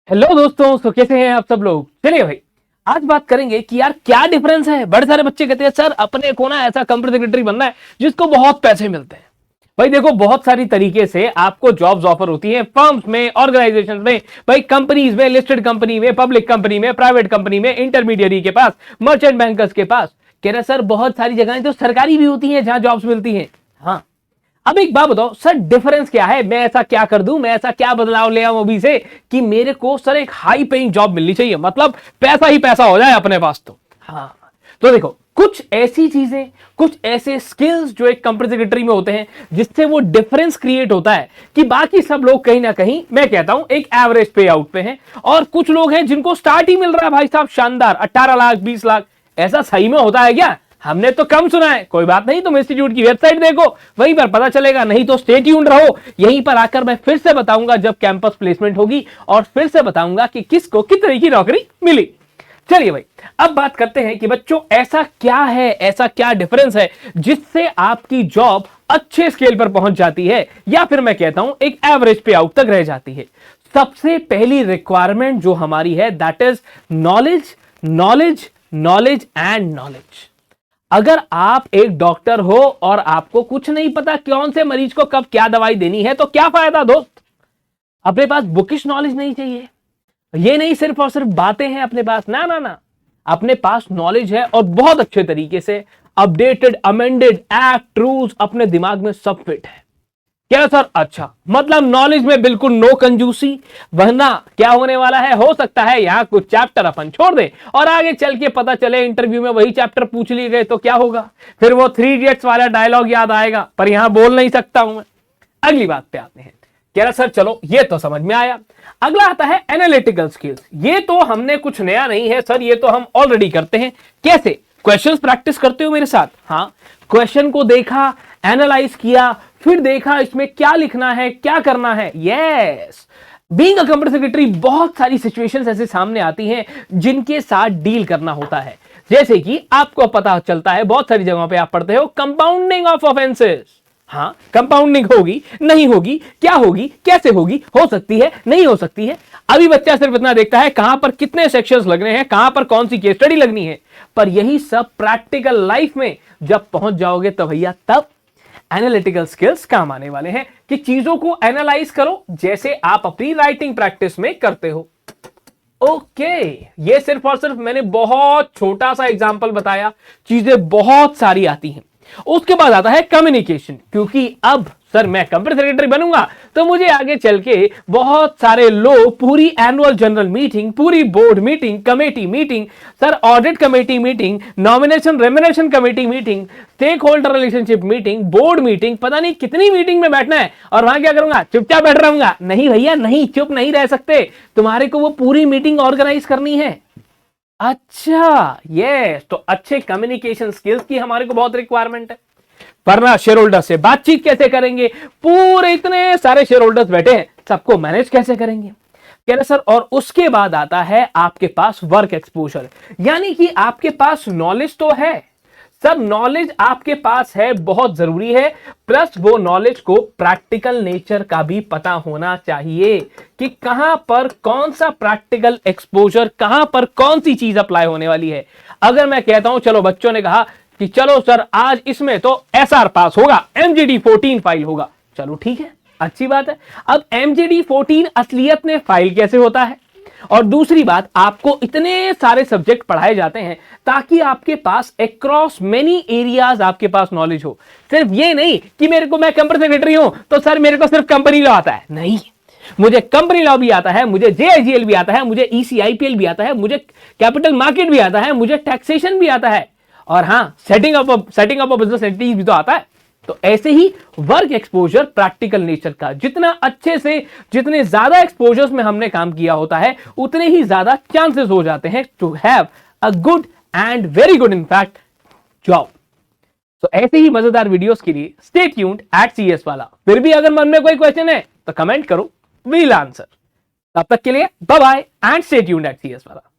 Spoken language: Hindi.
हेलो दोस्तों, तो कैसे हैं आप सब लोग। चलिए भाई, आज बात करेंगे कि यार क्या डिफरेंस है। बड़े सारे बच्चे कहते हैं सर अपने को ना ऐसा कंपनी सेक्रेटरी बनना है जिसको बहुत पैसे मिलते हैं। भाई देखो, बहुत सारी तरीके से आपको जॉब्स ऑफर होती हैं फर्म्स में, ऑर्गेनाइजेशंस में, भाई कंपनीज में, लिस्टेड कंपनी में, पब्लिक कंपनी में, प्राइवेट कंपनी में, इंटरमीडियरी के पास, मर्चेंट बैंकर्स के पास। कह रहे सर बहुत सारी जगहें तो सरकारी भी होती हैं जहां जॉब्स मिलती हैं। हाँ, अब एक बात बताओ सर, डिफरेंस क्या है। मैं ऐसा क्या कर दूं, मैं ऐसा क्या बदलाव ले आऊं अभी से कि मेरे को सर एक हाई पेइंग जॉब मिलनी चाहिए, मतलब पैसा ही पैसा हो जाए अपने पास। तो हाँ, तो देखो कुछ ऐसी चीजें, कुछ ऐसे स्किल्स जो एक कंपनी सेक्रेटरी में होते हैं जिससे वो डिफरेंस क्रिएट होता है कि बाकी सब लोग कहीं ना कहीं, मैं कहता हूं एक एवरेज पे आउट पे हैं, और कुछ लोग हैं जिनको स्टार्ट ही मिल रहा है भाई साहब शानदार 18 लाख 20 लाख। ऐसा सही में होता है क्या? हमने तो कम सुना है। कोई बात नहीं, तुम इंस्टीट्यूट की वेबसाइट देखो, वहीं पर पता चलेगा। नहीं तो स्टे ट्यून्ड रहो, यहीं पर आकर मैं फिर से बताऊंगा जब कैंपस प्लेसमेंट होगी, और फिर से बताऊंगा कि किसको कितने की नौकरी मिली। चलिए भाई, अब बात करते हैं कि बच्चों ऐसा क्या है, ऐसा क्या डिफरेंस है जिससे आपकी जॉब अच्छे स्केल पर पहुंच जाती है, या फिर मैं कहता हूं एक एवरेज पे आउट तक रह जाती है। सबसे पहली रिक्वायरमेंट जो हमारी है that is knowledge, knowledge, knowledge and knowledge. अगर आप एक डॉक्टर हो और आपको कुछ नहीं पता कौन से मरीज को कब क्या दवाई देनी है, तो क्या फायदा दोस्त। अपने पास बुकिश नॉलेज नहीं चाहिए। ये नहीं सिर्फ और सिर्फ बातें हैं अपने पास, ना ना ना, अपने पास नॉलेज है और बहुत अच्छे तरीके से अपडेटेड, अमेंडेड एक्ट रूल्स अपने दिमाग में सब फिट है। क्या सर? अच्छा, मतलब नॉलेज में बिल्कुल नो कंजूसी, वरना क्या होने वाला है, हो सकता है यहां कुछ चैप्टर अपन छोड़ दें और आगे चल के पता चले इंटरव्यू में वही चैप्टर पूछ लिए गए, तो क्या होगा? फिर वो 3 इडियट्स वाला डायलॉग याद आएगा, पर यहां बोल नहीं सकता हूं मैं। अगली बात पे आते हैं। कह रहा सर चलो ये तो समझ में आया, अगला आता है एनालिटिकल स्किल्स। ये तो हमने कुछ नया नहीं है सर, ये तो हम ऑलरेडी करते हैं। कैसे? क्वेश्चंस प्रैक्टिस करते हो मेरे साथ? हाँ, क्वेश्चन को देखा, एनालाइज किया, फिर देखा इसमें क्या लिखना है, क्या करना है। Yes, being a company secretary बहुत सारी सिचुएशंस ऐसे सामने आती हैं जिनके साथ डील करना होता है। जैसे कि आपको पता चलता है बहुत सारी जगहों पे आप पढ़ते हो कंपाउंडिंग ऑफ ऑफेंसेस। हाँ, कंपाउंडिंग होगी, नहीं होगी, क्या होगी, कैसे होगी, हो सकती है, नहीं हो सकती है। अभी बच्चा सिर्फ इतना देखता है कहां पर कितने सेक्शंस लगने हैं, कहां पर कौन सी केस स्टडी लगनी है, पर यही सब प्रैक्टिकल लाइफ में जब पहुंच जाओगे तो भैया तब एनालिटिकल स्किल्स काम आने वाले हैं कि चीजों को एनालाइज करो जैसे आप अपनी राइटिंग प्रैक्टिस में करते हो। ओके, ये सिर्फ और सिर्फ मैंने बहुत छोटा सा एग्जांपल बताया, चीजें बहुत सारी आती हैं। उसके बाद आता है कम्युनिकेशन, क्योंकि अब सर मैं कंपनी सेक्रेटरी बनूंगा तो मुझे आगे चल के बहुत सारे लोग, पूरी एनुअल जनरल मीटिंग, पूरी board meeting, committee meeting, sir audit committee meeting, nomination remuneration committee meeting, stakeholder relationship meeting, board meeting, पता नहीं कितनी मीटिंग में बैठना है। और वहां क्या करूंगा? चुपचाप बैठ रहूंगा? नहीं भैया नहीं, चुप नहीं रह सकते, तुम्हारे को वो पूरी मीटिंग ऑर्गेनाइज करनी है। अच्छा, यस, तो अच्छे कम्युनिकेशन स्किल्स की हमारे को बहुत रिक्वायरमेंट है, वरना शेयर होल्डर से बातचीत कैसे करेंगे? पूरे इतने सारे शेयर होल्डर्स बैठे हैं, सबको मैनेज कैसे करेंगे? कह रहे सर, और उसके बाद आता है आपके पास वर्क एक्सपोजर, यानी कि आपके पास नॉलेज तो है सर, नॉलेज आपके पास है, बहुत जरूरी है, प्लस वो नॉलेज को प्रैक्टिकल नेचर का भी पता होना चाहिए कि कहां पर कौन सा प्रैक्टिकल एक्सपोजर, कहां पर कौन सी चीज अप्लाई होने वाली है। अगर मैं कहता हूं, चलो बच्चों ने कहा कि चलो सर आज इसमें तो एसआर पास होगा, एमजीडी 14 फाइल होगा, चलो ठीक है, अच्छी बात है। अब एमजीडी 14 असलियत में फाइल कैसे होता है? और दूसरी बात, आपको इतने सारे सब्जेक्ट पढ़ाए जाते हैं ताकि आपके पास अक्रॉस मेनी एरियाज आपके पास नॉलेज हो। सिर्फ ये नहीं कि मेरे को, मैं कंपनी सेक्रेटरी हूं तो सर मेरे को सिर्फ कंपनी लॉ आता है, नहीं, मुझे कंपनी लॉ भी आता है, मुझे जेआईजीएल भी आता है, मुझे ईसीआईपीएल भी आता है, मुझे कैपिटल मार्केट भी आता है, मुझे टैक्सेशन भी आता है, और हां सेटिंग अप बिजनेस एंटिटीज भी तो आता है। तो ऐसे ही वर्क एक्सपोजर प्रैक्टिकल नेचर का, जितना अच्छे से, जितने ज्यादा एक्सपोजर्स में हमने काम किया होता है, उतने ही ज्यादा चांसेस हो जाते हैं to have a good and very good in fact job. तो ऐसे ही मजेदार वीडियोस के लिए स्टे ट्यून्ड @CS वाला। फिर भी अगर मन में कोई क्वेश्चन है तो कमेंट करो, वील आंसर। तब तक के लिए bye bye and stay tuned @CS वाला।